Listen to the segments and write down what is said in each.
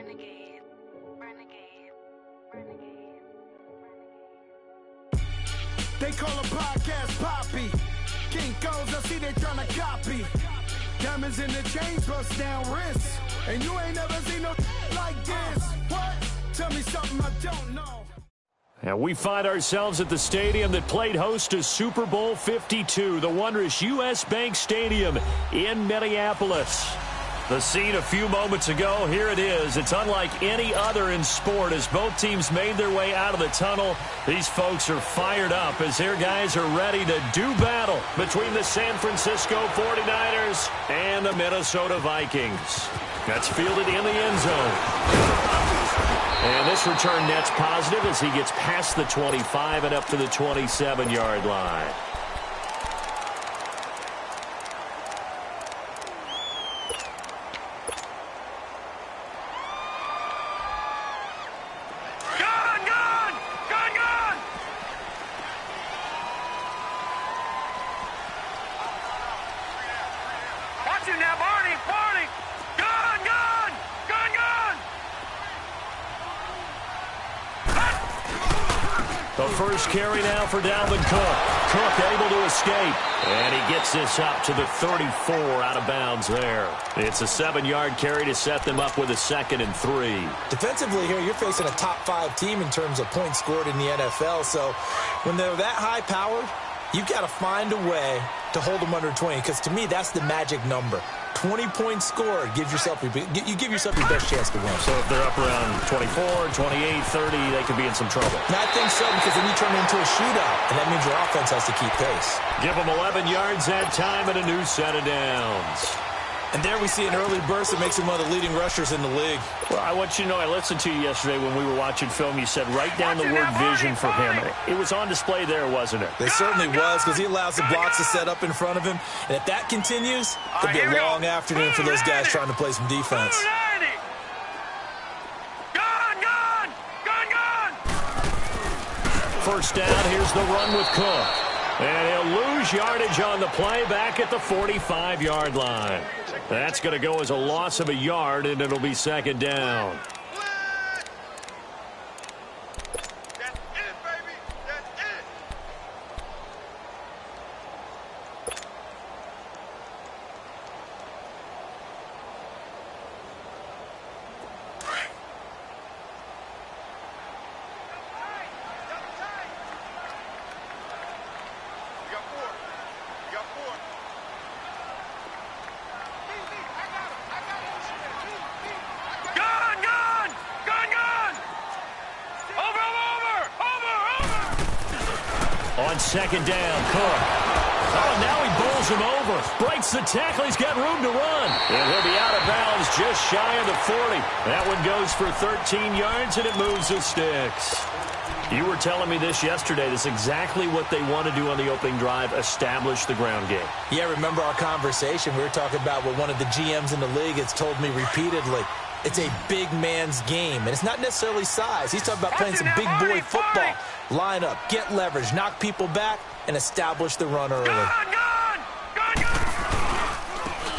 Renegade, renegade, renegade, They call a podcast Poppy. Kinkos, I see they tryna copy. Diamonds in the chains, bust down wrists. And you ain't never seen no like this. What? Tell me something I don't know. And we find ourselves at the stadium that played host to Super Bowl 52, the wondrous U.S. Bank Stadium in Minneapolis. The scene a few moments ago, here it is. It's unlike any other in sport as both teams made their way out of the tunnel. These folks are fired up as their guys are ready to do battle between the San Francisco 49ers and the Minnesota Vikings. That's fielded in the end zone. And this return net's positive as he gets past the 25 and up to the 27-yard line. The first carry now for Dalvin Cook. Cook able to escape. And he gets this up to the 34 out of bounds there. It's a 7-yard carry to set them up with a 2nd and 3. Defensively here, you're facing a top-5 team in terms of points scored in the NFL. So when they're that high-powered, you've got to find a way to hold them under 20. Because to me, that's the magic number. 20 points scored, you give yourself your best chance to win. So if they're up around 24, 28, 30, they could be in some trouble. No, I think so, because then you turn it into a shootout, and that means your offense has to keep pace. Give them 11 yards that time and a new set of downs. And there we see an early burst that makes him one of the leading rushers in the league. Well, I want you to know, I listened to you yesterday when we were watching film. You said write down the word vision for him. It was on display there, wasn't it? It certainly was, because he allows the blocks to set up in front of him. And if that continues, it'll be a long afternoon for those guys trying to play some defense. First down, here's the run with Cook. And he'll lose yardage on the play back at the 45-yard line. That's going to go as a loss of a yard, and it'll be 2nd down. On 2nd down, Cook. Oh, now he bowls him over. Breaks the tackle. He's got room to run. And he'll be out of bounds just shy of the 40. That one goes for 13 yards, and it moves the sticks. You were telling me this yesterday. This is exactly what they want to do on the opening drive, establish the ground game. Yeah, remember our conversation. We were talking about what one of the GMs in the league has told me repeatedly. It's a big man's game, and it's not necessarily size. He's talking about playing some big boy football. Line up, get leverage, knock people back, and establish the run early.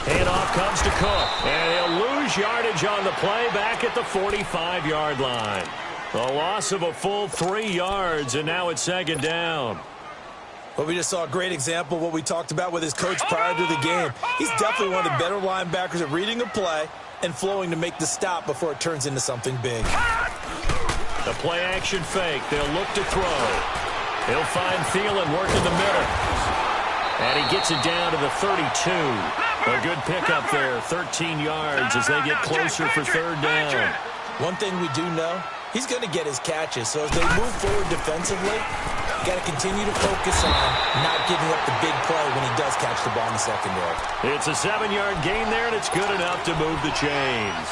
Handoff comes to Cook, and he'll lose yardage on the play back at the 45-yard line. A loss of a full 3 yards, and now it's 2nd down. Well, we just saw a great example of what we talked about with his coach prior to the game. He's definitely one of the better linebackers at reading a play and flowing to make the stop before it turns into something big. The play-action fake. They'll look to throw. He'll find Thielen working the middle. And he gets it down to the 32. A good pickup there, 13 yards as they get closer for 3rd down. One thing we do know, he's going to get his catches. So as they move forward defensively, you got to continue to focus on not giving up the big play when he does catch the ball in the secondary. It's a 7-yard gain there, and it's good enough to move the chains.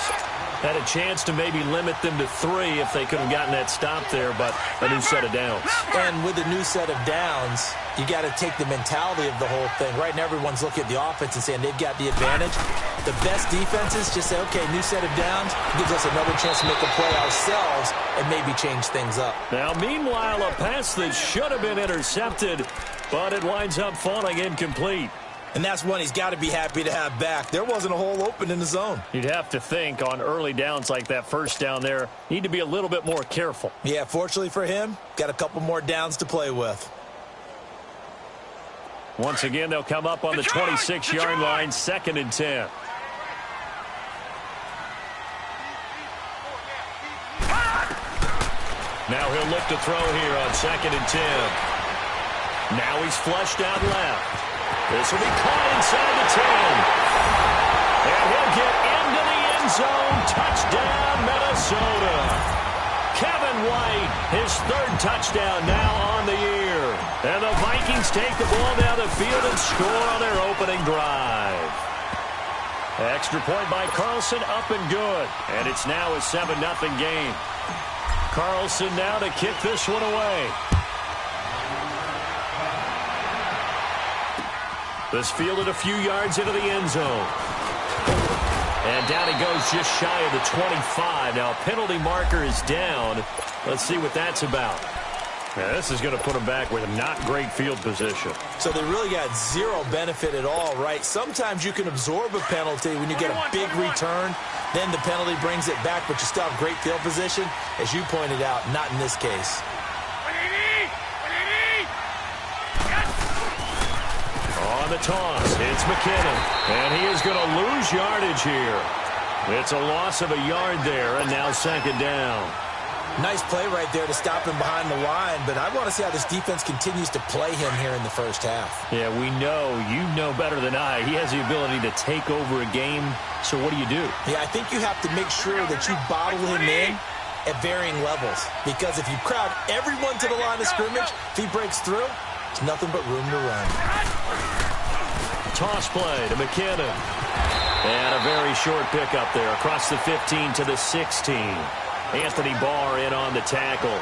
Had a chance to maybe limit them to 3 if they could have gotten that stop there, but a new set of downs. And with a new set of downs, you got to take the mentality of the whole thing. Right now, everyone's looking at the offense and saying they've got the advantage. The best defenses just say, okay, new set of downs gives us another chance to make a play ourselves and maybe change things up. Now, meanwhile, a pass that should have been intercepted, but it winds up falling incomplete. And that's one he's got to be happy to have back. There wasn't a hole open in the zone. You'd have to think on early downs like that first down there, need to be a little bit more careful. Yeah, fortunately for him, got a couple more downs to play with. Once again, they'll come up on the 26-yard line, 2nd and 10. Now he'll look to throw here on 2nd and 10. Now he's flushed out left. This will be caught inside the 10. And he'll get into the end zone. Touchdown, Minnesota. Kevin White, his 3rd touchdown now on the year. And the Vikings take the ball down the field and score on their opening drive. Extra point by Carlson, up and good. And it's now a 7-0 game. Carlson now to kick this one away. This fielded a few yards into the end zone. And down he goes just shy of the 25. Now, penalty marker is down. Let's see what that's about. Now, this is going to put him back with a not great field position. So they really got zero benefit at all, right? Sometimes you can absorb a penalty when you get a big return. Then the penalty brings it back, but you still have great field position. As you pointed out, not in this case. On the toss, it's McKinnon. And he is going to lose yardage here. It's a loss of a yard there, and now 2nd down. Nice play right there to stop him behind the line, but I want to see how this defense continues to play him here in the first half. Yeah, we know, you know better than I, he has the ability to take over a game. So what do you do? Yeah, I think you have to make sure that you bottle him in at varying levels, because if you crowd everyone to the line of scrimmage, if he breaks through, there's nothing but room to run. Toss play to McKinnon. And a very short pickup there across the 15 to the 16. Anthony Barr in on the tackle.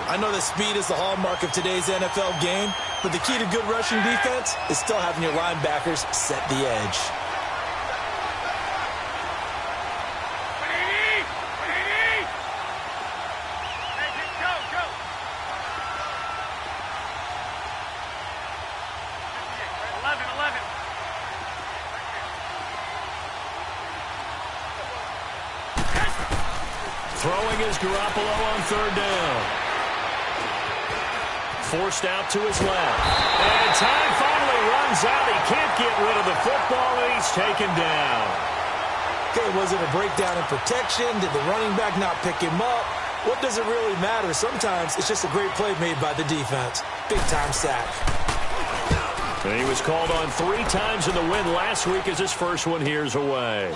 I know that speed is the hallmark of today's NFL game, but the key to good rushing defense is still having your linebackers set the edge. Throwing is Garoppolo on 3rd down. Forced out to his left. And time finally runs out. He can't get rid of the football, and he's taken down. Okay, was it a breakdown in protection? Did the running back not pick him up? What does it really matter? Sometimes it's just a great play made by the defense. Big-time sack. And he was called on 3 times in the win last week as his first one here's away.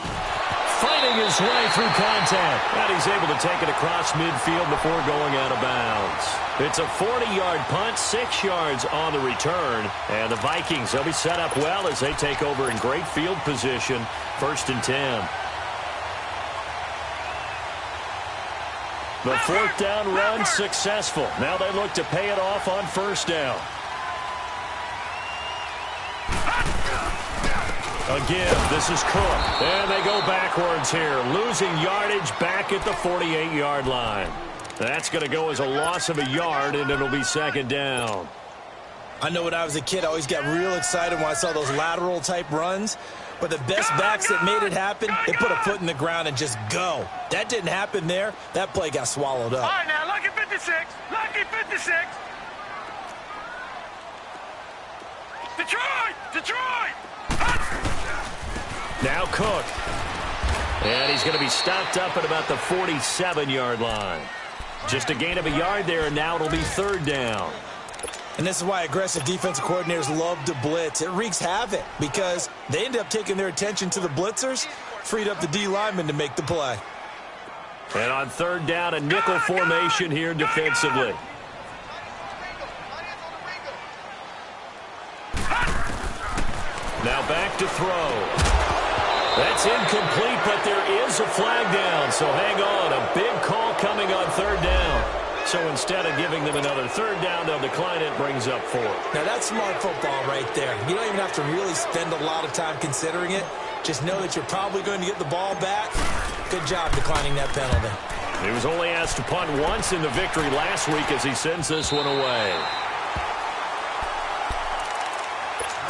Fighting his way through contact. And he's able to take it across midfield before going out of bounds. It's a 40-yard punt, 6 yards on the return. And the Vikings, they'll be set up well as they take over in great field position. 1st and 10. The 4th down run successful. Now they look to pay it off on 1st down. Again, this is Cook. And they go backwards here, losing yardage back at the 48-yard line. That's going to go as a loss of a yard, and it'll be 2nd down. I know when I was a kid, I always got real excited when I saw those lateral-type runs. But the best backs that made it happen, they put a foot in the ground and just go. That didn't happen there. That play got swallowed up. All right, now, lucky 56. Lucky 56. Detroit! Detroit! Now Cook. And he's going to be stopped up at about the 47-yard line. Just a gain of a yard there, and now it'll be 3rd down. And this is why aggressive defensive coordinators love to blitz. It wreaks havoc because they end up taking their attention to the blitzers, freed up the D lineman to make the play. And on 3rd down, a nickel formation here defensively. Now back to throw. That's incomplete, but there is a flag down, so hang on. A big call coming on 3rd down. So instead of giving them another 3rd down, they'll decline it, brings up 4. Now that's smart football right there. You don't even have to really spend a lot of time considering it. Just know that you're probably going to get the ball back. Good job declining that penalty. He was only asked to punt once in the victory last week as he sends this one away.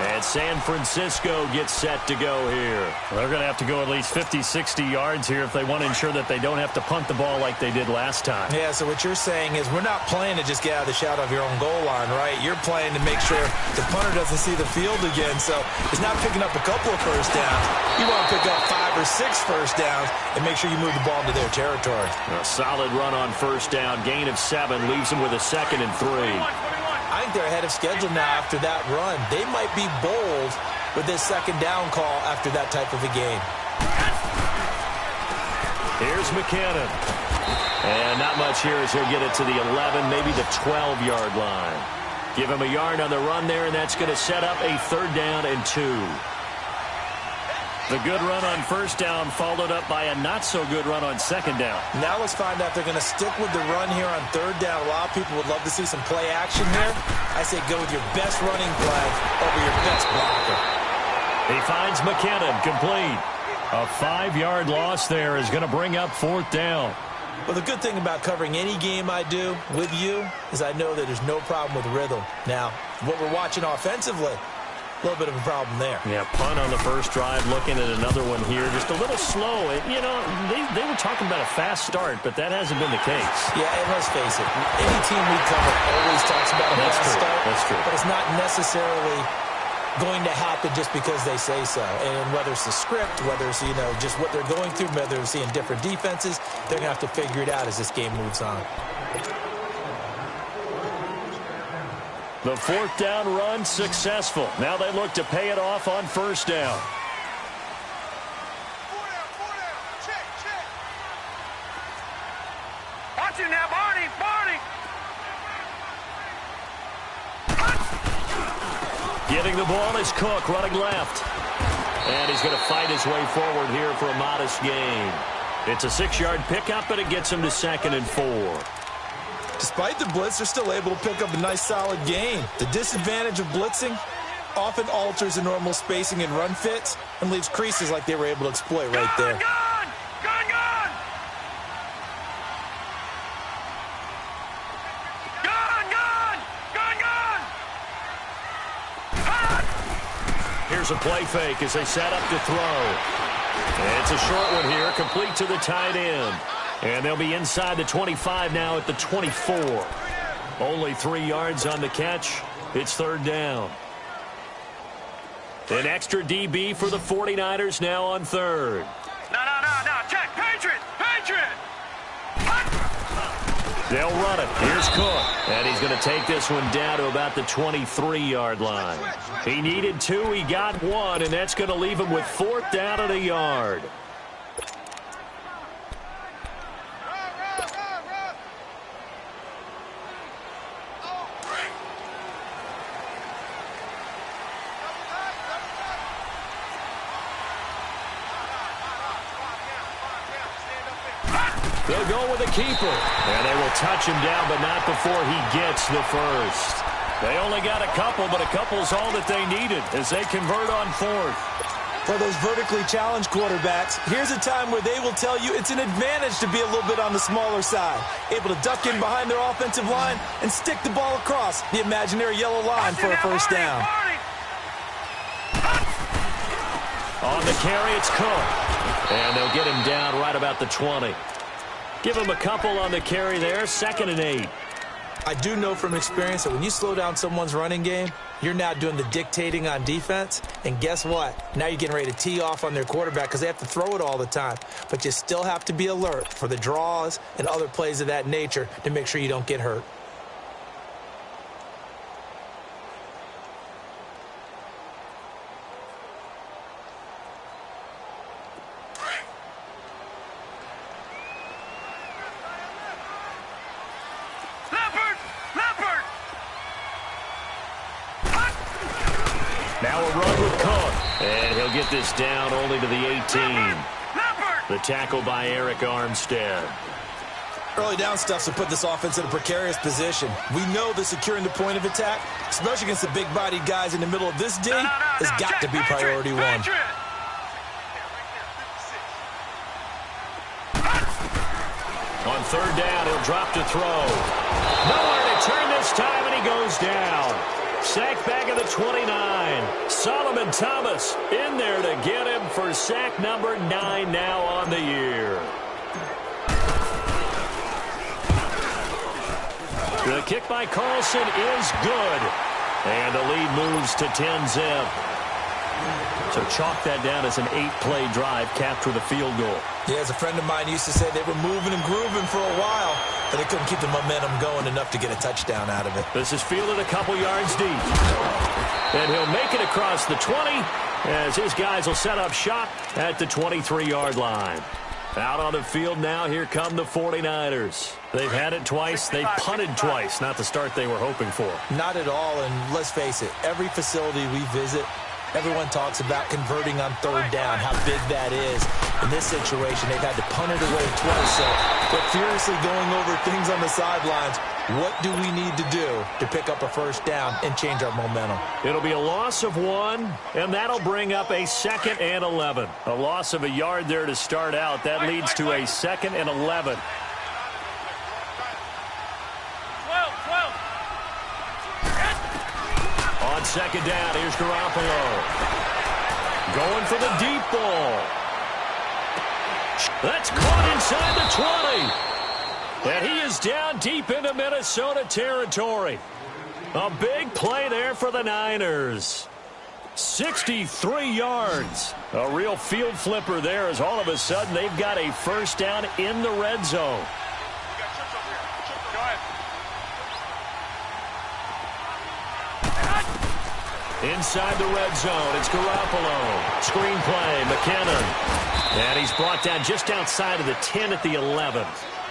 And San Francisco gets set to go here. Well, they're going to have to go at least 50, 60 yards here if they want to ensure that they don't have to punt the ball like they did last time. Yeah, so what you're saying is we're not playing to just get out of the shadow of your own goal line, right? You're playing to make sure the punter doesn't see the field again. So it's not picking up a couple of first downs. You want to pick up 5 or 6 first downs and make sure you move the ball into their territory. A solid run on first down. Gain of 7 leaves them with a 2nd and 3. I think they're ahead of schedule now after that run. They might be bold with this 2nd down call after that type of a game. Here's McKinnon. And not much here as he'll get it to the 11, maybe the 12-yard line. Give him a yard on the run there, and that's going to set up a 3rd down and 2. The good run on first down followed up by a not-so-good run on 2nd down. Now let's find out if they're going to stick with the run here on 3rd down. A lot of people would love to see some play action here. I say go with your best running play over your best blocker. He finds McKinnon, complete. A 5-yard loss there is going to bring up 4th down. Well, the good thing about covering any game I do with you is I know that there's no problem with rhythm. Now, what we're watching offensively, a little bit of a problem there. Yeah, punt on the first drive, looking at another one here. Just a little slow. You know, they were talking about a fast start, but that hasn't been the case. Yeah, and let's face it, any team we cover always talks about a fast start. That's true. But it's not necessarily going to happen just because they say so. And whether it's the script, whether it's, you know, just what they're going through, whether they're seeing different defenses, they're going to have to figure it out as this game moves on. The 4th down run successful. Now they look to pay it off on first down. Watch it now, Barney! Getting the ball is Cook, running left. And he's going to fight his way forward here for a modest gain. It's a 6-yard pickup, but it gets him to 2nd and 4. Despite the blitz, they're still able to pick up a nice, solid gain. The disadvantage of blitzing often alters the normal spacing and run fits and leaves creases like they were able to exploit right there. Gone! Here's a play fake as they set up to throw. And it's a short one here, complete to the tight end. And they'll be inside the 25 now at the 24. Only 3 yards on the catch. It's 3rd down. An extra DB for the 49ers now on 3rd. No. Check. Patriot! They'll run it. Here's Cook. And he's going to take this one down to about the 23-yard line. He needed 2. He got 1. And that's going to leave him with 4th down and a yard. They'll go with a keeper. And they will touch him down, but not before he gets the first. They only got a couple, but a couple's all that they needed as they convert on 4th. For those vertically challenged quarterbacks, here's a time where they will tell you it's an advantage to be a little bit on the smaller side. Able to duck in behind their offensive line and stick the ball across the imaginary yellow line for a first down. On the carry, it's Cook. And they'll get him down right about the 20. Give him a couple on the carry there, 2nd and 8. I do know from experience that when you slow down someone's running game, you're now doing the dictating on defense. And guess what? Now you're getting ready to tee off on their quarterback because they have to throw it all the time. But you still have to be alert for the draws and other plays of that nature to make sure you don't get hurt. Now a run with Cook. And he'll get this down only to the 18. The tackle by Eric Armstead. Early down stuff to put this offense in a precarious position. We know that securing the point of attack, especially against the big-bodied guys in the middle of this D, has got to be priority one. On 3rd down, he'll drop to throw. Nowhere to turn this time, and he goes down. Sack back at the 29. Solomon Thomas in there to get him for sack number 9 now on the year. The kick by Carlson is good. And the lead moves to 10-zip. So chalk that down as an 8-play drive, capture the field goal. Yeah, as a friend of mine used to say, they were moving and grooving for a while, but they couldn't keep the momentum going enough to get a touchdown out of it. This is fielded a couple yards deep. And he'll make it across the 20 as his guys will set up shop at the 23-yard line. Out on the field now, here come the 49ers. They've had it twice. They've punted twice. Not the start they were hoping for. Not at all, and let's face it, every facility we visit, everyone talks about converting on third down, how big that is. In this situation, they've had to punt it away twice, so they're furiously going over things on the sidelines. What do we need to do to pick up a first down and change our momentum? It'll be a loss of 1, and that'll bring up a 2nd and 11. A loss of a yard there to start out. That leads to a 2nd and 11. 12. On 2nd down, here's Garoppolo. Going for the deep ball. That's caught inside the 20. And he is down deep into Minnesota territory. A big play there for the Niners. 63 yards. A real field flipper there as all of a sudden they've got a first down in the red zone. Inside the red zone, it's Garoppolo. Screen play, McKinnon. And he's brought down just outside of the 10 at the 11.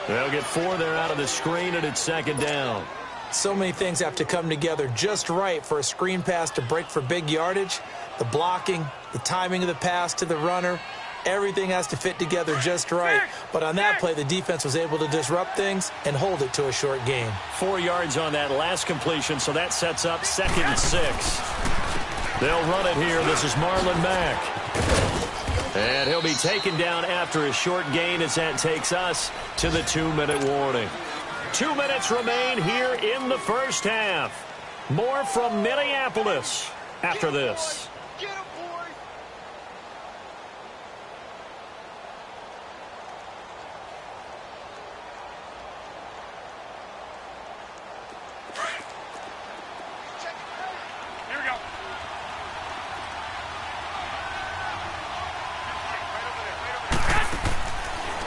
They'll get 4 there out of the screen, and it's 2nd down. So many things have to come together just right for a screen pass to break for big yardage. The blocking, the timing of the pass to the runner, everything has to fit together just right. But on that play, the defense was able to disrupt things and hold it to a short gain. 4 yards on that last completion, so that sets up 2nd and 6. They'll run it here. This is Marlon Mack. And he'll be taken down after a short gain as that takes us to the 2-minute warning. 2 minutes remain here in the first half. More from Minneapolis after this.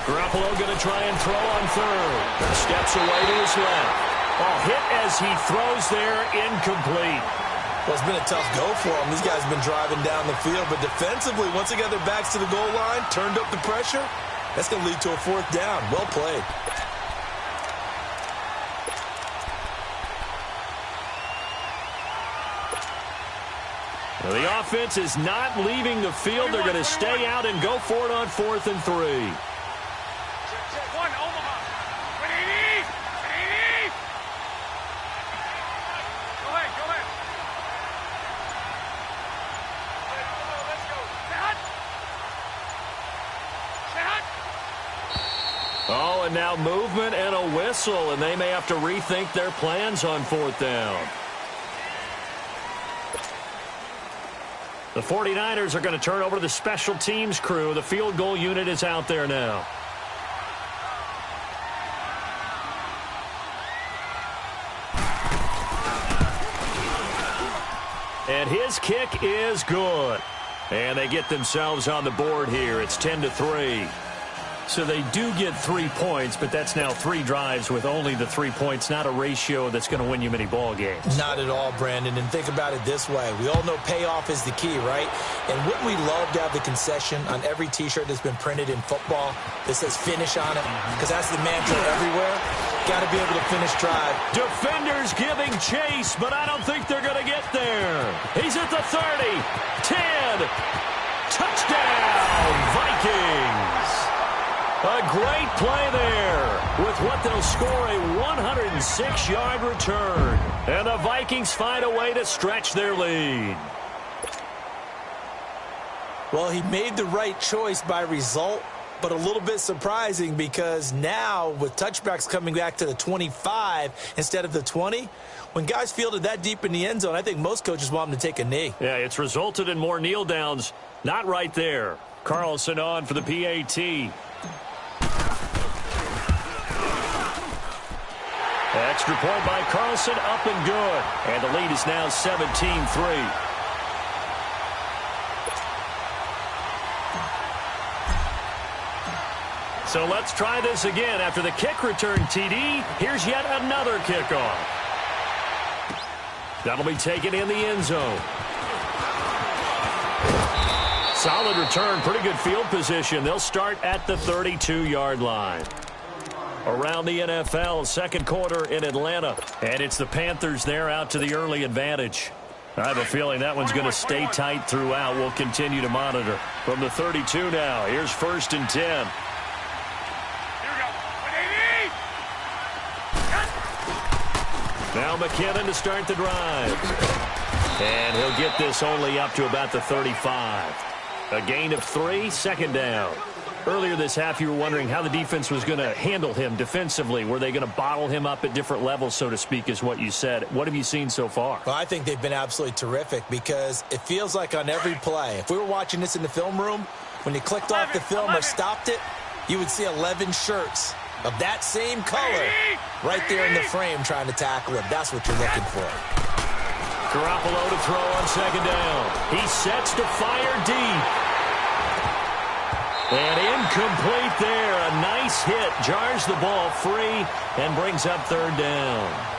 Garoppolo going to try and throw on third. Steps away to his left. Oh, hit as he throws there, incomplete. Well, it's been a tough go for them. These guys have been driving down the field, but defensively, once they got their backs to the goal line, turned up the pressure, that's going to lead to a 4th down. Well played. Well, the offense is not leaving the field. They're going to stay out and go for it on 4th and 3. Oh, and now movement and a whistle, and they may have to rethink their plans on 4th down. The 49ers are going to turn over to the special teams crew. The field goal unit is out there now. And his kick is good. And they get themselves on the board here. It's 10-3. So they do get 3 points, but that's now 3 drives with only the 3 points, not a ratio that's going to win you many ball games. Not at all, Brandon. And think about it this way. We all know payoff is the key, right? And wouldn't we love to have the concession on every T-shirt that's been printed in football that says finish on it? Because that's the mantra everywhere. Got to be able to finish drive. Defenders giving chase, but I don't think they're going to get there. He's at the 30, 10, touchdown, Vikings. A great play there with what they'll score a 106-yard return. And the Vikings find a way to stretch their lead. Well, he made the right choice by result, but a little bit surprising because now with touchbacks coming back to the 25 instead of the 20, when guys fielded that deep in the end zone, I think most coaches want them to take a knee. Yeah, it's resulted in more kneel downs. Not right there. Carlson on for the PAT. Extra point by Carlson, up and good. And the lead is now 17-3. So let's try this again. After the kick return, TD, here's yet another kickoff. That'll be taken in the end zone. Solid return, pretty good field position. They'll start at the 32-yard line. Around the NFL, second quarter in Atlanta. And it's the Panthers there out to the early advantage. I have a feeling that one's going to stay tight throughout. We'll continue to monitor. From the 32 now, here's 1st and 10. Now McKinnon to start the drive. And he'll get this only up to about the 35. A gain of 3, second down. Earlier this half, you were wondering how the defense was going to handle him defensively. Were they going to bottle him up at different levels, so to speak, is what you said. What have you seen so far? Well, I think they've been absolutely terrific because it feels like on every play, if we were watching this in the film room, when you clicked off the film or stopped it, you would see 11 shirts of that same color right there in the frame trying to tackle him. That's what you're looking for. Garoppolo to throw on second down. He sets to fire deep. And incomplete there. A nice hit. Jars the ball free and brings up third down.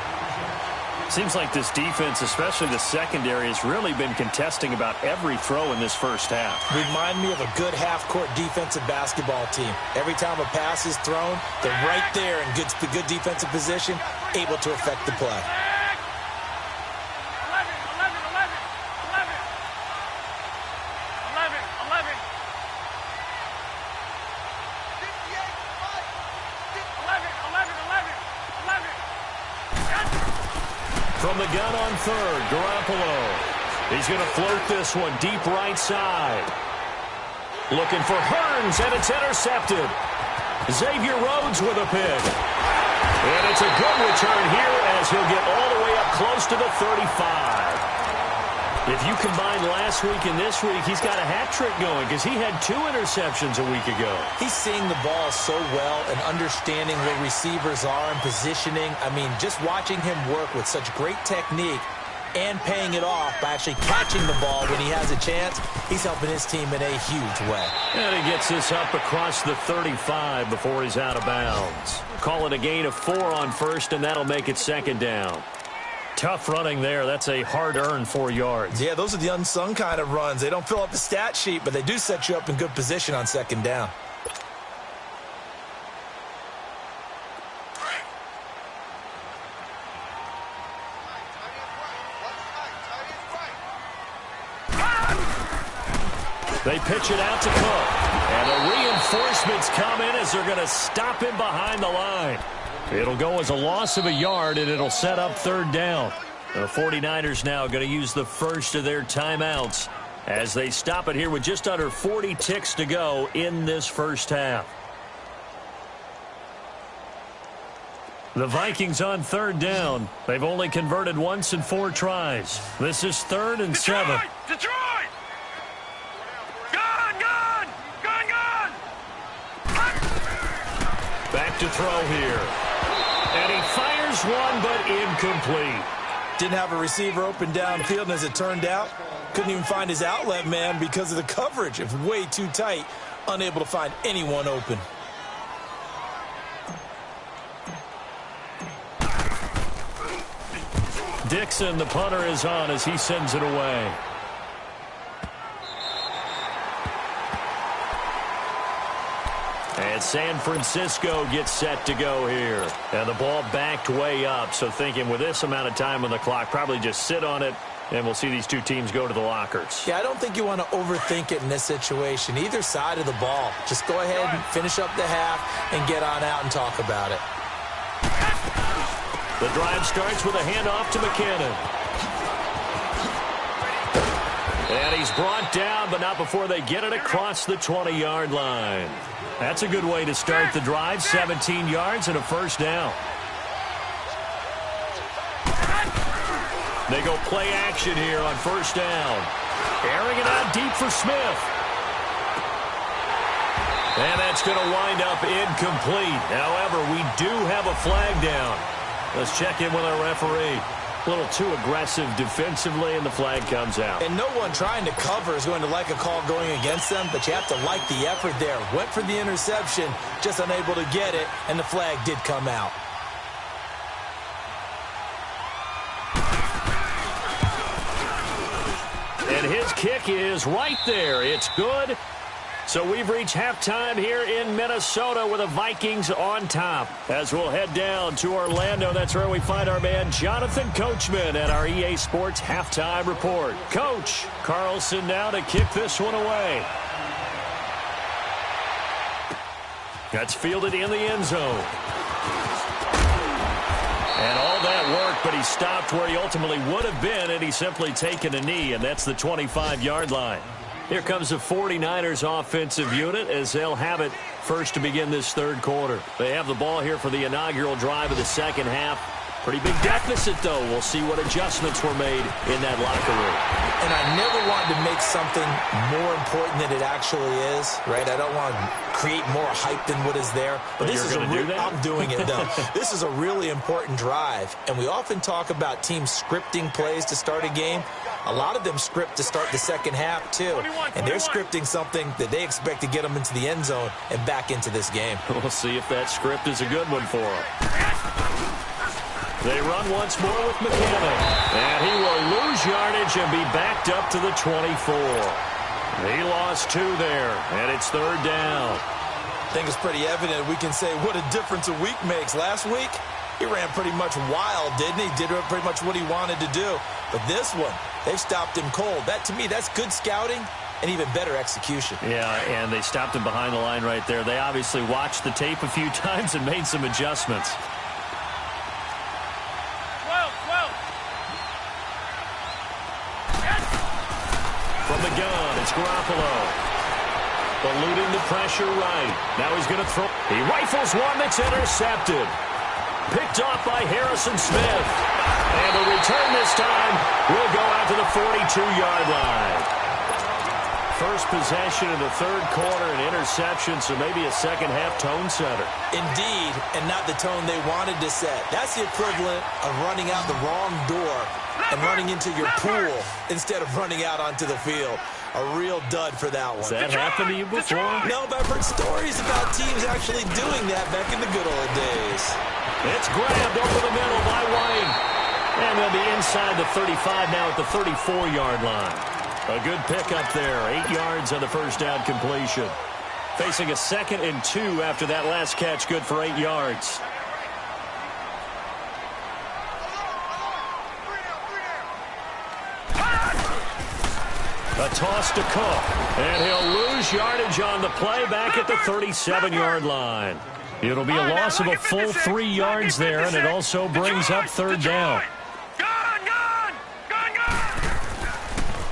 Seems like this defense, especially the secondary, has really been contesting about every throw in this first half. Remind me of a good half-court defensive basketball team. Every time a pass is thrown, they're right there in good defensive position, able to affect the play. From the gun on third, Garoppolo. He's going to float this one deep right side. Looking for Hearns, and it's intercepted. Xavier Rhodes with a pick. And it's a good return here as he'll get all the way up close to the 35. If you combine last week and this week, he's got a hat trick going because he had 2 interceptions a week ago. He's seeing the ball so well and understanding where receivers are and positioning. I mean, just watching him work with such great technique and paying it off by actually catching the ball when he has a chance, he's helping his team in a huge way. And he gets this up across the 35 before he's out of bounds. Call it a gain of 4 on first, and that'll make it second down. Tough running there. That's a hard-earned 4 yards. Yeah, those are the unsung kind of runs. They don't fill up the stat sheet, but they do set you up in good position on second down. They pitch it out to Cook. And the reinforcements come in as they're going to stop him behind the line. It'll go as a loss of a yard, and it'll set up third down. The 49ers now going to use the first of their timeouts as they stop it here with just under 40 ticks to go in this first half. The Vikings on third down. They've only converted once in 4 tries. This is 3rd and 7. Detroit! Gone! Back to throw here. And he fires one, but incomplete. Didn't have a receiver open downfield, and as it turned out, couldn't even find his outlet man because of the coverage. It was way too tight, unable to find anyone open. Dixon, the punter, is on as he sends it away. And San Francisco gets set to go here. And the ball backed way up. So thinking with this amount of time on the clock, probably just sit on it, and we'll see these two teams go to the lockers. Yeah, I don't think you want to overthink it in this situation. Either side of the ball. Just go ahead and finish up the half and get on out and talk about it. The drive starts with a handoff to McKinnon. And he's brought down, but not before they get it across the 20-yard line. That's a good way to start the drive. 17 yards and a first down. They go play action here on first down. Airing it out deep for Smith. And that's going to wind up incomplete. However, we do have a flag down. Let's check in with our referee. A little too aggressive defensively, and the flag comes out. And no one trying to cover is going to like a call going against them, but you have to like the effort there. Went for the interception, just unable to get it, and the flag did come out. And his kick is right there. It's good. So we've reached halftime here in Minnesota with the Vikings on top. As we'll head down to Orlando, that's where we find our man Jonathan Coachman at our EA Sports Halftime Report. Coach, Carlson now to kick this one away. That's fielded in the end zone. And all that work, but he stopped where he ultimately would have been, and he's simply taken a knee, and that's the 25-yard line. Here comes the 49ers offensive unit as they'll have it first to begin this third quarter. They have the ball here for the inaugural drive of the second half. Pretty big deficit, though. We'll see what adjustments were made in that locker room. And I never wanted to make something more important than it actually is, right? I don't want to create more hype than what is there. But this is I'm doing it, though. This is a really important drive. And we often talk about teams scripting plays to start a game. A lot of them script to start the second half, too. And they're scripting something that they expect to get them into the end zone and back into this game. We'll see if that script is a good one for them. They run once more with McKinnon. And he will lose yardage and be backed up to the 24. He lost 2 there, and it's third down. I think it's pretty evident we can say what a difference a week makes. Last week, he ran pretty much wild, didn't he? Did pretty much what he wanted to do. But this one, they've stopped him cold. That, to me, that's good scouting and even better execution. Yeah, and they stopped him behind the line right there. They obviously watched the tape a few times and made some adjustments. From the gun, it's Garoppolo. Eluding the pressure right. Now he's going to throw. He rifles one that's intercepted. Picked off by Harrison Smith. And the return this time will go out to the 42-yard line. First possession of the third quarter, an interception, so maybe a second-half tone setter. Indeed, and not the tone they wanted to set. That's the equivalent of running out the wrong door and running into your pool instead of running out onto the field. A real dud for that one. Has that happened to you before? No, but I've heard stories about teams actually doing that back in the good old days. It's grabbed over the middle by White. And they'll be inside the 35 now at the 34-yard line. A good pickup there. 8 yards on the first down completion. Facing a 2nd and 2 after that last catch, good for 8 yards. A toss to Cook. And he'll lose yardage on the play back at the 37-yard line. It'll be a loss of a full 3 yards there, and it also brings up third down.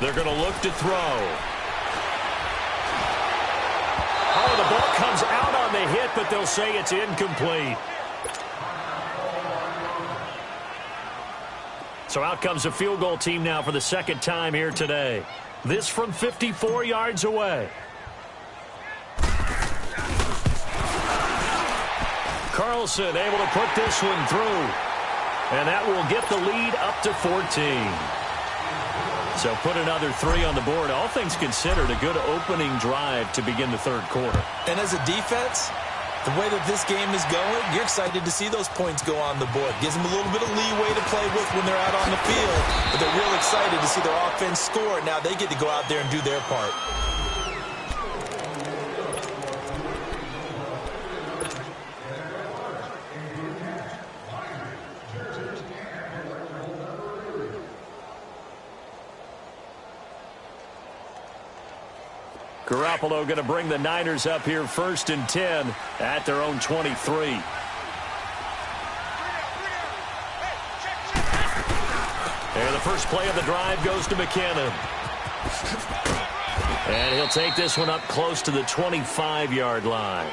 They're going to look to throw. Oh, the ball comes out on the hit, but they'll say it's incomplete. So out comes a field goal team now for the second time here today. This from 54 yards away. Carlson able to put this one through. And that will get the lead up to 14. So put another 3 on the board. All things considered, a good opening drive to begin the third quarter. And as a defense, the way that this game is going, you're excited to see those points go on the board. Gives them a little bit of leeway to play with when they're out on the field. But they're real excited to see their offense score. Now they get to go out there and do their part. Garoppolo going to bring the Niners up here 1st and 10 at their own 23. And the first play of the drive goes to McKinnon. And he'll take this one up close to the 25-yard line.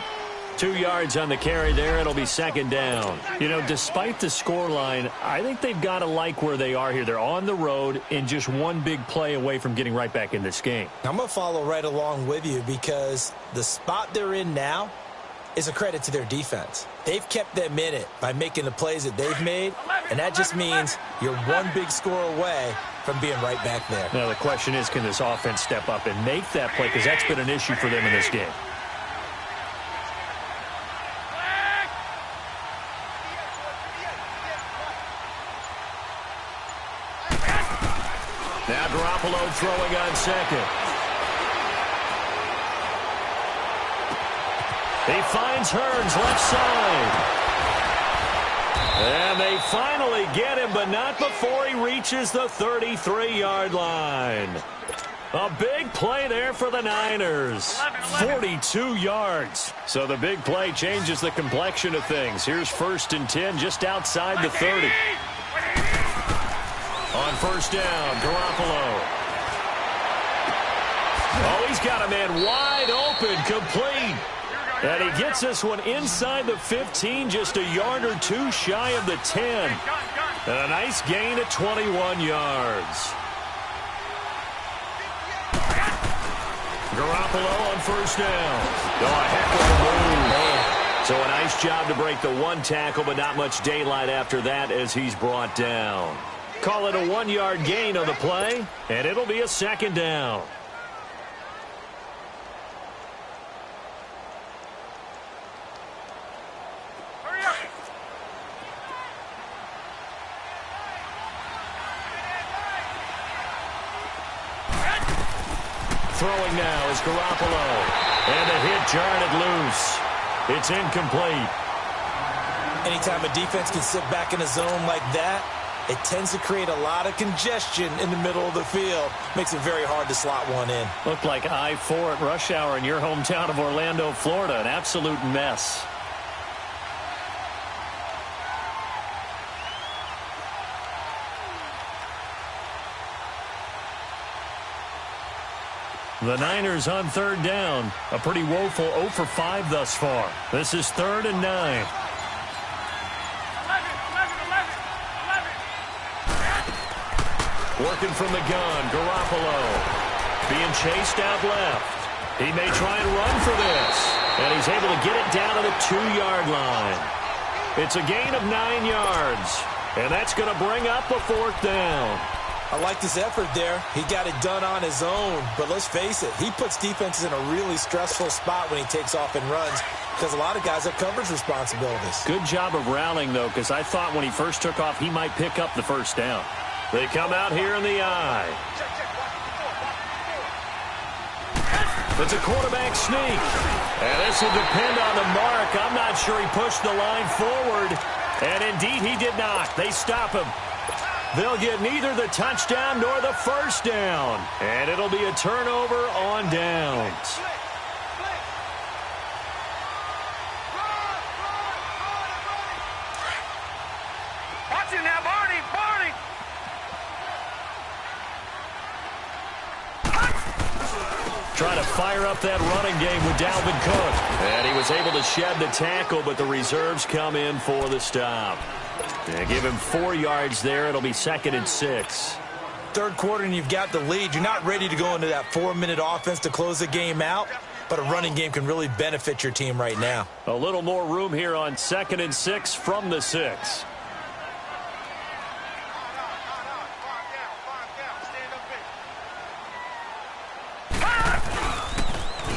2 yards on the carry there. It'll be second down. You know, despite the scoreline, I think they've got to like where they are here. They're on the road and just one big play away from getting right back in this game. I'm going to follow right along with you because the spot they're in now is a credit to their defense. They've kept them in it by making the plays that they've made, and that just means you're one big score away from being right back there. Now, the question is, can this offense step up and make that play? Because that's been an issue for them in this game. Now Garoppolo throwing on second. He finds Hearns left side. And they finally get him, but not before he reaches the 33-yard line. A big play there for the Niners. 42 yards. So the big play changes the complexion of things. Here's 1st and 10 just outside the 30. On first down, Garoppolo. Oh, he's got a man wide open, complete. And he gets this one inside the 15, just a yard or two shy of the 10. And a nice gain at 21 yards. Garoppolo on first down. Oh, a heck of a move. Man. So a nice job to break the one tackle, but not much daylight after that as he's brought down. Call it a 1-yard gain on the play, and it'll be a second down. Throwing now is Garoppolo. And a hit jarred it loose. It's incomplete. Anytime a defense can sit back in a zone like that, it tends to create a lot of congestion in the middle of the field. Makes it very hard to slot one in. Looked like I-4 at rush hour in your hometown of Orlando, Florida. An absolute mess. The Niners on third down. A pretty woeful 0 for 5 thus far. This is 3rd and 9. Working from the gun, Garoppolo. Being chased out left. He may try and run for this. And he's able to get it down to the 2-yard line. It's a gain of 9 yards. And that's going to bring up a 4th down. I like this effort there. He got it done on his own. But let's face it, he puts defenses in a really stressful spot when he takes off and runs because a lot of guys have coverage responsibilities. Good job of rallying, though, because I thought when he first took off, he might pick up the 1st down. They come out here in the eye. It's a quarterback sneak. And this will depend on the mark. I'm not sure he pushed the line forward. And indeed, he did not. They stop him. They'll get neither the touchdown nor the 1st down. And it'll be a turnover on downs. Watch it now, Barney! Barney! Trying to fire up that running game with Dalvin Cook. And he was able to shed the tackle, but the reserves come in for the stop. They give him 4 yards there. It'll be 2nd and 6. Third quarter and you've got the lead. You're not ready to go into that 4-minute offense to close the game out, but a running game can really benefit your team right now. A little more room here on 2nd and 6 from the 6.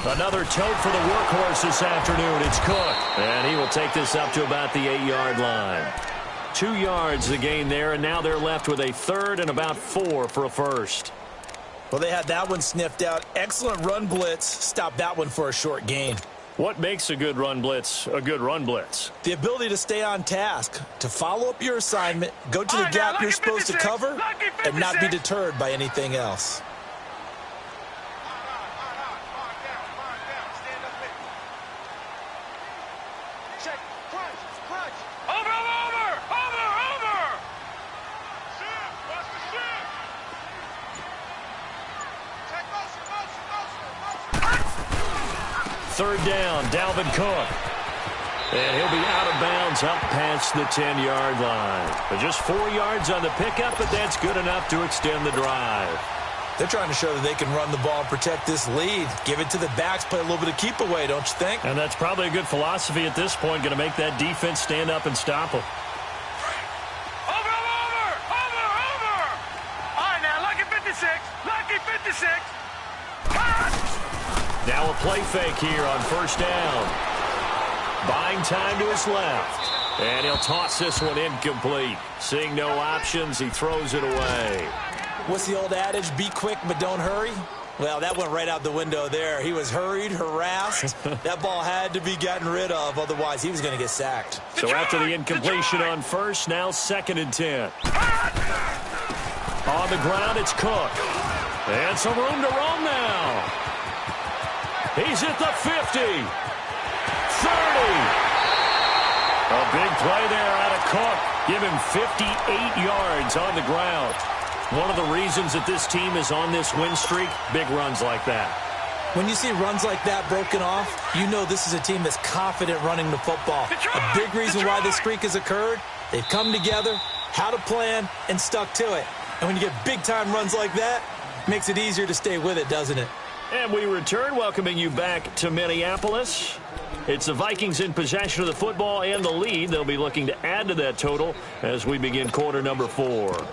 Another tote for the workhorse this afternoon. It's Cook. And he will take this up to about the 8-yard line. 2 yards the gain there, and now they're left with a 3rd and about 4 for a 1st. Well, they had that one sniffed out. Excellent run blitz. Stopped that one for a short gain. What makes a good run blitz a good run blitz? The ability to stay on task, to follow up your assignment, go to the gap you're supposed to cover, and not be deterred by anything else. third down, Dalvin Cook. And he'll be out of bounds up past the 10-yard line. But just 4 yards on the pickup, but that's good enough to extend the drive. They're trying to show that they can run the ball and protect this lead. Give it to the backs, play a little bit of keep away, don't you think? And that's probably a good philosophy at this point, going to make that defense stand up and stop them. Over! All right, now, lucky 56. Now a play fake here on first down. Buying time to his left. And he'll toss this one incomplete. Seeing no options, he throws it away. What's the old adage? Be quick, but don't hurry? Well, that went right out the window there. He was hurried, harassed. That ball had to be gotten rid of, otherwise he was going to get sacked. So after the incompletion on first, now 2nd and 10. On the ground, it's Cook. And some room to roam now. He's at the 50. 30. A big play there out of Cook. Give him 58 yards on the ground. One of the reasons that this team is on this win streak, big runs like that. When you see runs like that broken off, you know this is a team that's confident running the football. A big reason why this streak has occurred, they've come together, had a plan, and stuck to it. And when you get big-time runs like that, it makes it easier to stay with it, doesn't it? And we return, welcoming you back to Minneapolis. It's the Vikings in possession of the football and the lead. They'll be looking to add to that total as we begin quarter number 4.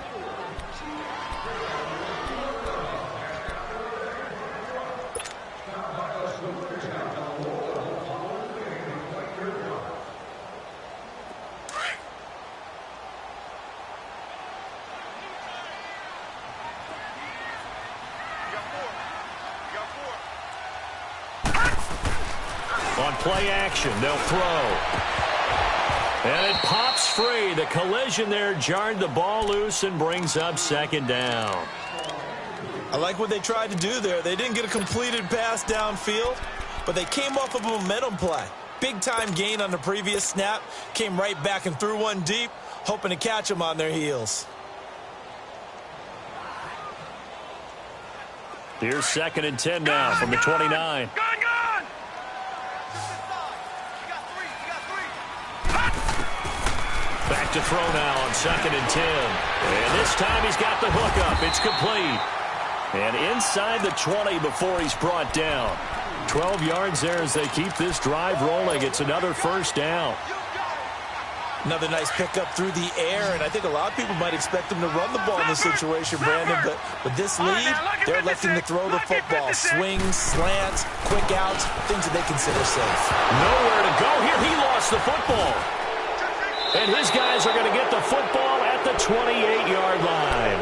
On play action, they'll throw. And it pops free. The collision there jarred the ball loose and brings up 2nd down. I like what they tried to do there. They didn't get a completed pass downfield, but they came off of a momentum play. Big-time gain on the previous snap. Came right back and threw one deep, hoping to catch them on their heels. Here's 2nd and 10 now from the 29. Back to throw now on 2nd and 10. And this time he's got the hook up. It's complete. And inside the 20 before he's brought down. 12 yards there as they keep this drive rolling. It's another first down. Another nice pickup through the air, and I think a lot of people might expect them to run the ball in this situation, Brandon, but with this lead, they're electing to throw the football. Swings, slants, quick outs, things that they consider safe. Nowhere to go here. He lost the football. And his guys are going to get the football at the 28-yard line.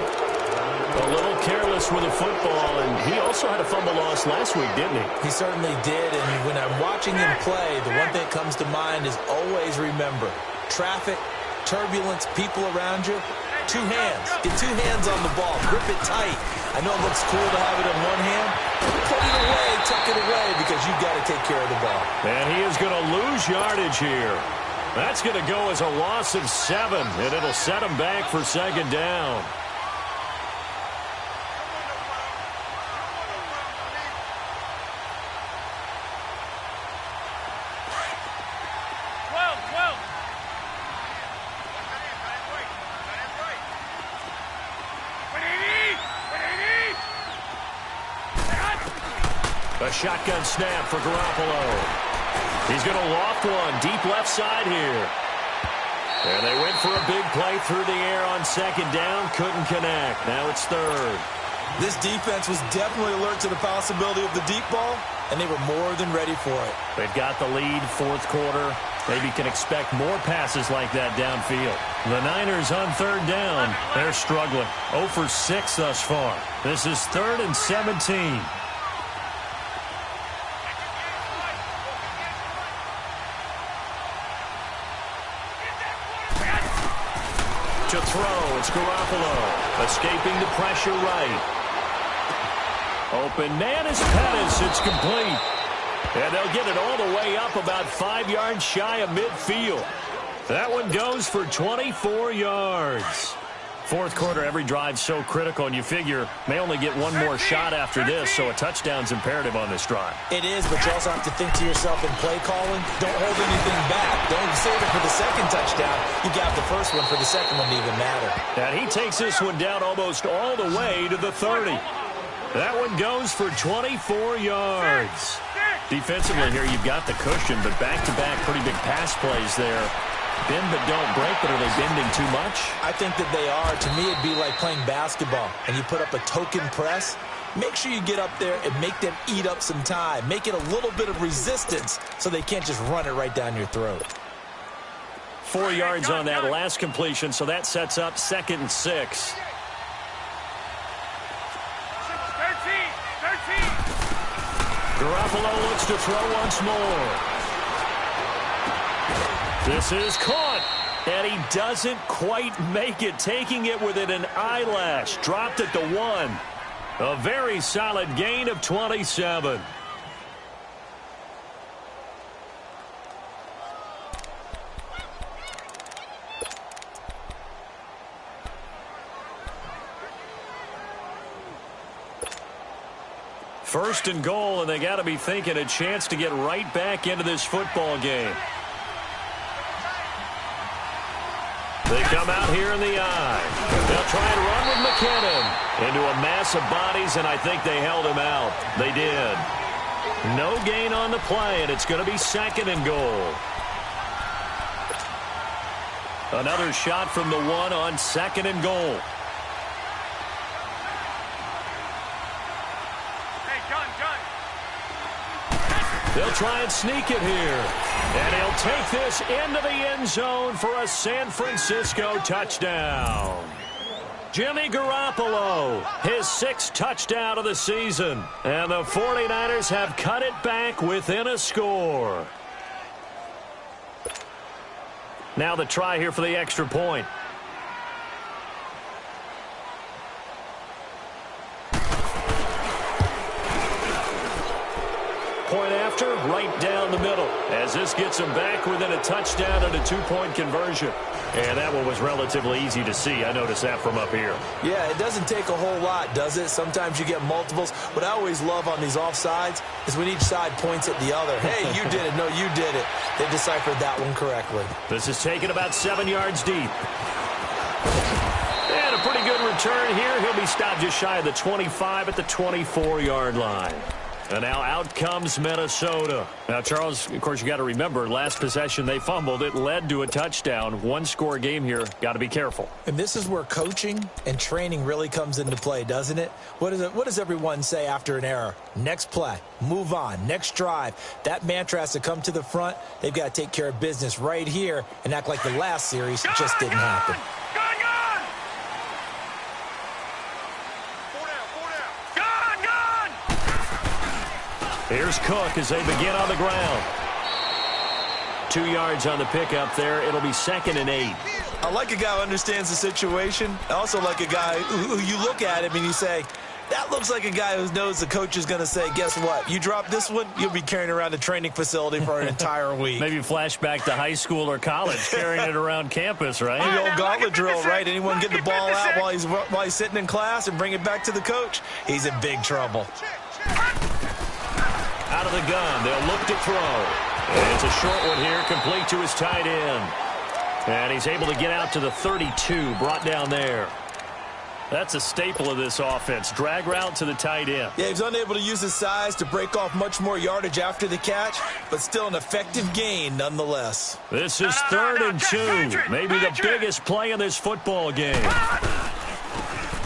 A little careless with the football, and he also had a fumble loss last week, didn't he? He certainly did, and when I'm watching him play, the one thing that comes to mind is always remember, traffic, turbulence, people around you, 2 hands. Get 2 hands on the ball. Grip it tight. I know it looks cool to have it in one hand. Put it away, tuck it away, because you've got to take care of the ball. And he is going to lose yardage here. That's going to go as a loss of 7, and it'll set him back for 2nd down. A shotgun snap for Garoppolo. He's going to loft one deep left side here. And they went for a big play through the air on 2nd down. Couldn't connect. Now it's 3rd. This defense was definitely alert to the possibility of the deep ball, and they were more than ready for it. They've got the lead, 4th quarter. Maybe can expect more passes like that downfield. The Niners on 3rd down. They're struggling. 0 for 6 thus far. This is 3rd and 17. To throw, it's Garoppolo, escaping the pressure right. Open man is Pettis, it's complete. And they'll get it all the way up about 5 yards shy of midfield. That one goes for 24 yards. Fourth quarter, every drive so critical, and you figure may only get one more shot after this, so a touchdown's imperative on this drive. It is, but you also have to think to yourself in play calling, don't hold anything back. Don't save it for the second touchdown. You got the first one for the second one to even matter. And he takes this one down almost all the way to the 30. That one goes for 24 yards. Defensively here, you've got the cushion, but back-to-back pretty big pass plays there. Bend but don't break, but are they bending too much? I think that they are. To me, it'd be like playing basketball, and you put up a token press. Make sure you get up there and make them eat up some time. Make it a little bit of resistance so they can't just run it right down your throat. 4 yards on that last completion, so that sets up 2nd and 6. 13. Garoppolo looks to throw once more. This is caught, and he doesn't quite make it, taking it within an eyelash. Dropped at the 1. A very solid gain of 27. First and goal, and they got to be thinking a chance to get right back into this football game. They come out here in the eye. They'll try and run with McKinnon into a mass of bodies, and I think they held him out. They did. No gain on the play, and it's going to be 2nd and goal. Another shot from the 1 on 2nd and goal. They'll try and sneak it here. And he'll take this into the end zone for a San Francisco touchdown. Jimmy Garoppolo, his 6th touchdown of the season. And the 49ers have cut it back within a score. Now the try here for the extra point. Point after, right down the middle, as this gets them back within a touchdown and a 2-point conversion. And that one was relatively easy to see. I noticed that from up here. Yeah, it doesn't take a whole lot, does it? Sometimes you get multiples. What I always love on these offsides is when each side points at the other. Hey, you did it. No, you did it. They deciphered that one correctly. This is taken about 7 yards deep. And a pretty good return here. He'll be stopped just shy of the 25 at the 24-yard line. And now out comes Minnesota. Now, Charles, of course, you got to remember, last possession they fumbled. It led to a touchdown. One-score game here. Got to be careful. And this is where coaching and training really comes into play, doesn't it? What does everyone say after an error? Next play. Move on. Next drive. That mantra has to come to the front. They've got to take care of business right here and act like the last series just didn't happen. Here's Cook as they begin on the ground. 2 yards on the pickup there. It'll be 2nd and 8. I like a guy who understands the situation. I also like a guy who you look at him and you say, that looks like a guy who knows the coach is going to say, guess what? You drop this one, you'll be carrying around the training facility for an entire week. Maybe flashback to high school or college, carrying it around campus, right? The old gauntlet drill, right? Anyone get the ball out while he's sitting in class and bring it back to the coach? He's in big trouble. Out of the gun, they'll look to throw. And it's a short one here, complete to his tight end. And he's able to get out to the 32, brought down there. That's a staple of this offense. Drag route to the tight end. Yeah, he's unable to use his size to break off much more yardage after the catch, but still an effective gain nonetheless. This is 3rd and 2. Maybe the biggest play in this football game.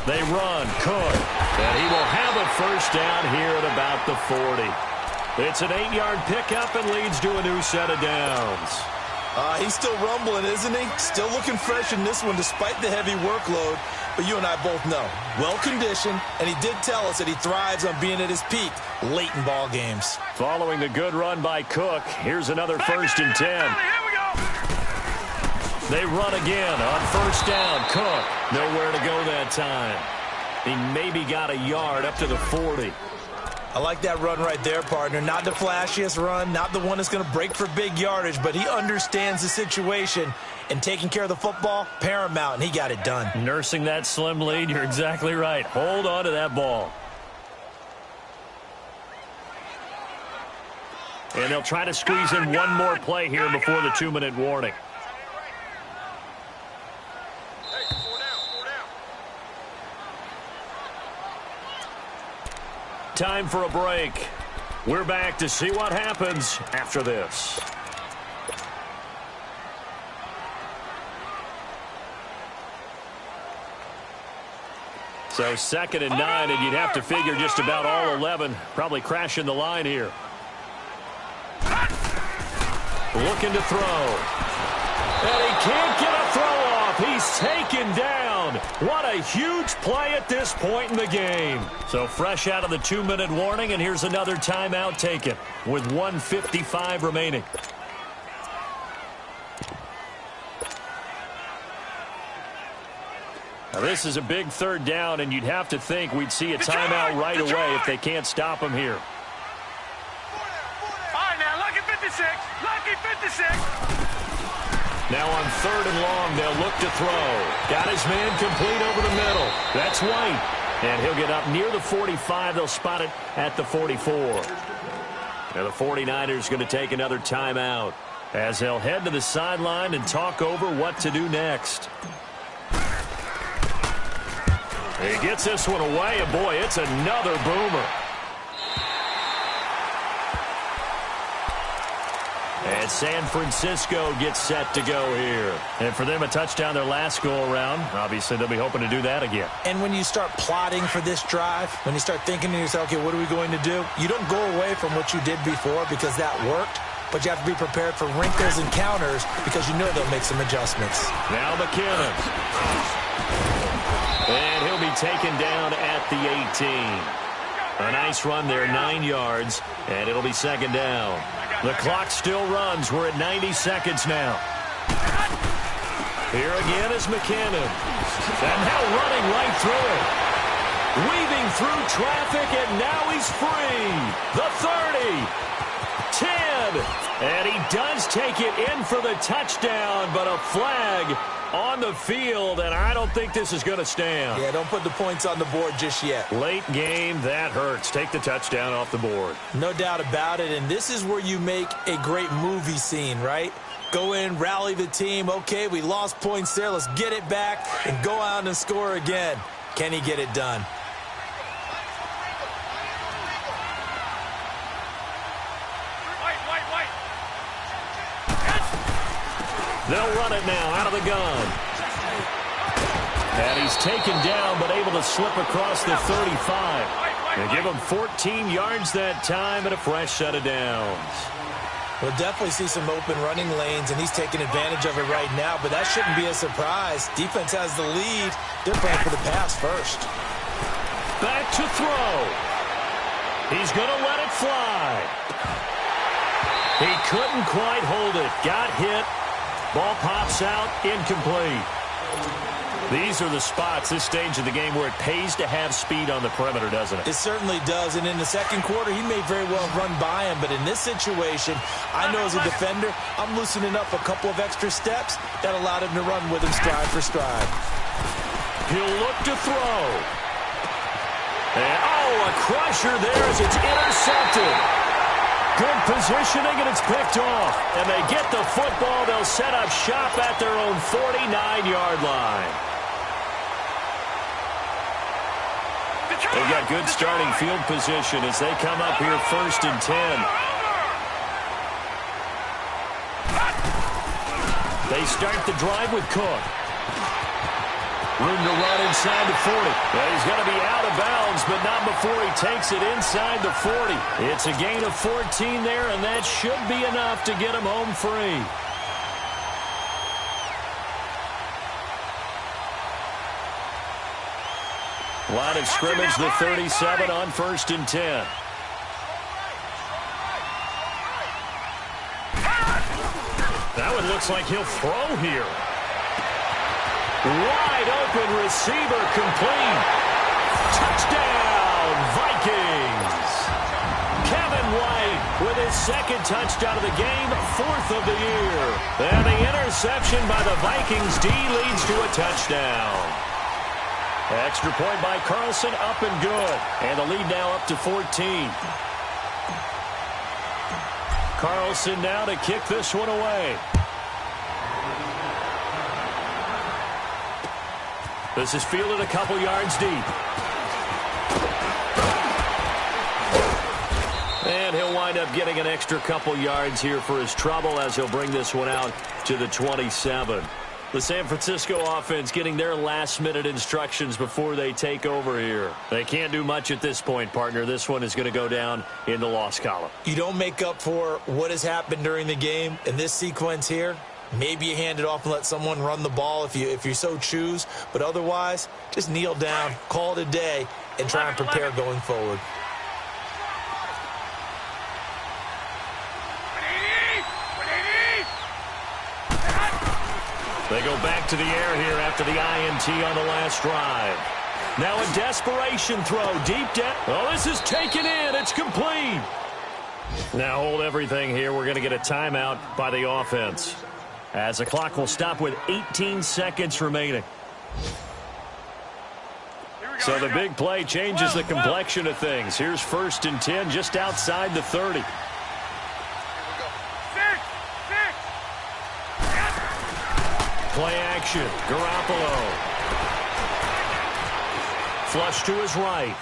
They run, Cook, and he will have a first down here at about the 40. It's an 8-yard pickup and leads to a new set of downs. He's still rumbling, isn't he? Still looking fresh in this one despite the heavy workload. But you and I both know, well-conditioned, and he did tell us that he thrives on being at his peak late in ball games. Following the good run by Cook, here's another 1st and 10. They run again on 1st down. Cook, nowhere to go that time. He maybe got a yard up to the 40. I like that run right there, partner. Not the flashiest run, not the one that's going to break for big yardage, but he understands the situation, and taking care of the football, paramount, and he got it done. Nursing that slim lead, you're exactly right. Hold on to that ball. And they'll try to squeeze in one more play here before the 2-minute warning. Time for a break. We're back to see what happens after this. So 2nd and 9, and you'd have to figure just about all 11 probably crashing the line here. Looking to throw. And he can't get a throw off. He's taken down. What a huge play at this point in the game. So fresh out of the 2-minute warning, and here's another timeout taken with 1:55 remaining. Now this is a big 3rd down, and you'd have to think we'd see a timeout right away if they can't stop him here. Lucky 56. Now on 3rd and long, they'll look to throw. Got his man complete over the middle. That's White. And he'll get up near the 45. They'll spot it at the 44. Now the 49ers going to take another timeout as they'll head to the sideline and talk over what to do next. He gets this one away, and boy, it's another boomer. And San Francisco gets set to go here. And for them, a touchdown their last go-around. Obviously, they'll be hoping to do that again. And when you start plotting for this drive, when you start thinking to yourself, okay, what are we going to do? You don't go away from what you did before because that worked, but you have to be prepared for wrinkles and counters because you know they'll make some adjustments. Now McKinnon. And he'll be taken down at the 18. A nice run there, 9 yards, and it'll be 2nd down. The clock still runs. We're at 90 seconds now. Here again is McKinnon. And now running right through it. Weaving through traffic, and now he's free. The 30. 10. And he does take it in for the touchdown, but a flag on the field, and I don't think this is going to stand. Yeah, don't put the points on the board just yet. Late game, that hurts. Take the touchdown off the board. No doubt about it, and this is where you make a great movie scene, right? Go in, rally the team. Okay, we lost points there. Let's get it back and go out and score again. Can he get it done? They'll run it now out of the gun. And he's taken down but able to slip across the 35. They give him 14 yards that time and a fresh set of downs. We'll definitely see some open running lanes, and he's taking advantage of it right now, but that shouldn't be a surprise. Defense has the lead. They're playing for the pass first. Back to throw. He's going to let it fly. He couldn't quite hold it. Got hit. Ball pops out, incomplete. These are the spots, this stage of the game, where it pays to have speed on the perimeter, doesn't it? It certainly does, and in the second quarter, he may very well run by him, but in this situation, I know as a defender, I'm loosening up a couple of extra steps that allowed him to run with him stride for stride. He'll look to throw. And, a crusher there as it's intercepted. Good positioning, and it's picked off. And they get the football. They'll set up shop at their own 49-yard line. They've got good starting field position as they come up here 1st and 10. They start the drive with Cook. Room to run inside the 40. Well, he's going to be out of bounds, but not before he takes it inside the 40. It's a gain of 14 there, and that should be enough to get him home free. Line of scrimmage, the 37 on 1st and 10. That one looks like he'll throw here. Wide open receiver complete. Touchdown, Vikings. second touchdown of the game, 4th of the year. And the interception by the Vikings D leads to a touchdown. Extra point by Carlson, up and good. And the lead now up to 14. Carlson now to kick this one away. This is fielded a couple yards deep. And he'll wind up getting an extra couple yards here for his trouble as he'll bring this one out to the 27. The San Francisco offense getting their last-minute instructions before they take over here. They can't do much at this point, partner. This one is going to go down in the loss column. You don't make up for what has happened during the game in this sequence here. Maybe you hand it off and let someone run the ball if you so choose. But otherwise, just kneel down, call it a day, and try and prepare going forward. They go back to the air here after the INT on the last drive. Now a desperation throw deep down. Oh, this is taken in. It's complete. Now hold everything here. We're going to get a timeout by the offense, as the clock will stop with 18 seconds remaining. So the big play changes the complexion of things. Here's 1st and 10 just outside the 30. Play action. Garoppolo. Flush to his right.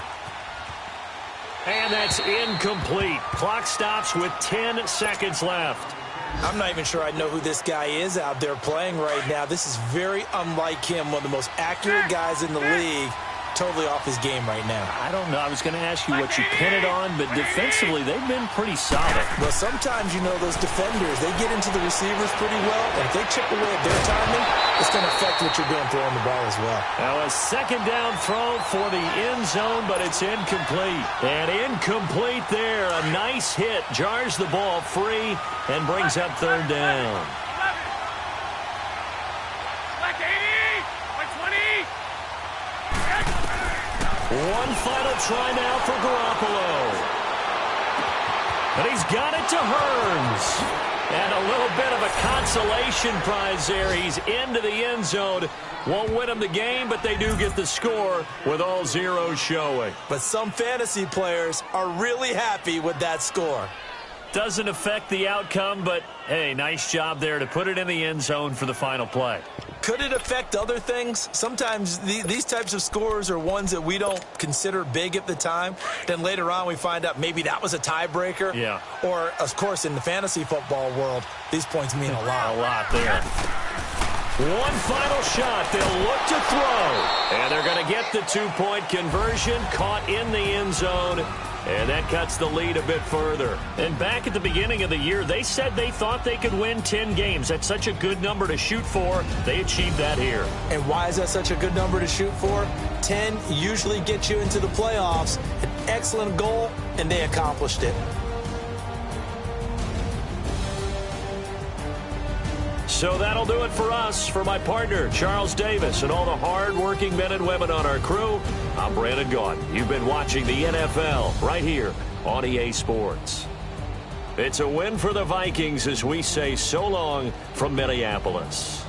And that's incomplete. Clock stops with 10 seconds left. I'm not even sure I know who this guy is out there playing right now. This is very unlike him, one of the most accurate guys in the league. Totally off his game right now. I don't know. I was going to ask you what you pin it on, but defensively, they've been pretty solid. Well, sometimes, those defenders, they get into the receivers pretty well, and if they chip away at their timing, it's going to affect what you're doing throwing the ball as well. Now a 2nd down throw for the end zone, but it's incomplete. And incomplete there. A nice hit. Jars the ball free and brings up 3rd down. One final try now for Garoppolo. And he's got it to Hearns. And a little bit of a consolation prize there. He's into the end zone. Won't win them the game, but they do get the score with all zeros showing. But some fantasy players are really happy with that score. Doesn't affect the outcome, but, hey, nice job there to put it in the end zone for the final play. Could it affect other things? Sometimes these types of scores are ones that we don't consider big at the time. Then later on we find out maybe that was a tiebreaker. Yeah. Or, of course, in the fantasy football world, these points mean a lot. A lot there. One final shot. They'll look to throw. And they're going to get the 2-point conversion. Caught in the end zone. And that cuts the lead a bit further. And back at the beginning of the year, they said they thought they could win 10 games. That's such a good number to shoot for. They achieved that here. And why is that such a good number to shoot for? 10 usually gets you into the playoffs. An excellent goal, and they accomplished it. So that'll do it for us. For my partner, Charles Davis, and all the hard-working men and women on our crew, I'm Brandon Gaudin. You've been watching the NFL right here on EA Sports. It's a win for the Vikings as we say so long from Minneapolis.